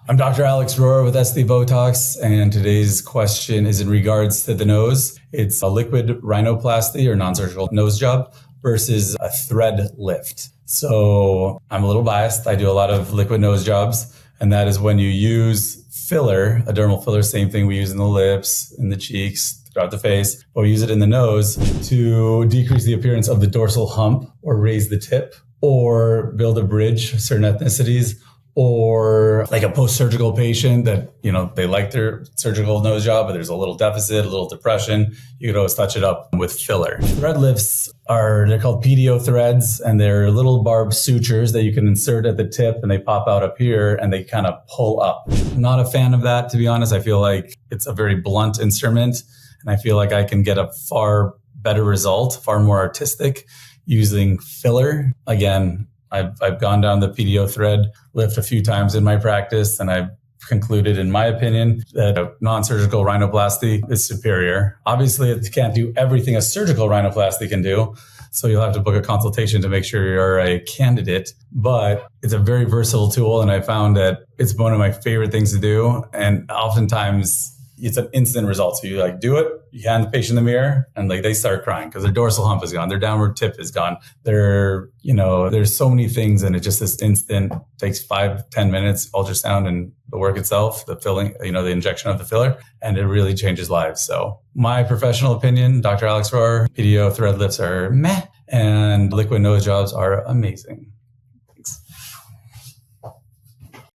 I'm Dr. Alex Roher with SD Botox, and today's question is in regards to the nose. It's a liquid rhinoplasty or non-surgical nose job versus a thread lift. So I'm a little biased. I do a lot of liquid nose jobs, and that is when you use filler, a dermal filler, same thing we use in the lips, in the cheeks, throughout the face, but we use it in the nose to decrease the appearance of the dorsal hump or raise the tip or build a bridge, certain ethnicities, or like a post-surgical patient that, they like their surgical nose job, but there's a little deficit, a little depression. You could always touch it up with filler. Thread lifts they're called PDO threads, and they're little barbed sutures that you can insert at the tip, and they pop out up here and they kind of pull up. I'm not a fan of that, to be honest. I feel like it's a very blunt instrument, and I feel like I can get a far better result, far more artistic using filler. Again, I've gone down the PDO thread lift a few times in my practice, and I've concluded, in my opinion, that a non-surgical rhinoplasty is superior. Obviously, it can't do everything a surgical rhinoplasty can do, so you'll have to book a consultation to make sure you're a candidate. But it's a very versatile tool, and I found that it's one of my favorite things to do, and oftentimes it's an instant result. So you do it, you hand the patient the mirror, and they start crying because their dorsal hump is gone, their downward tip is gone. There's so many things, and it just this instant takes 5-10 minutes, ultrasound and the work itself, the filling, the injection of the filler, and it really changes lives. So my professional opinion, Dr. Alex Roher, PDO thread lifts are meh, and liquid nose jobs are amazing.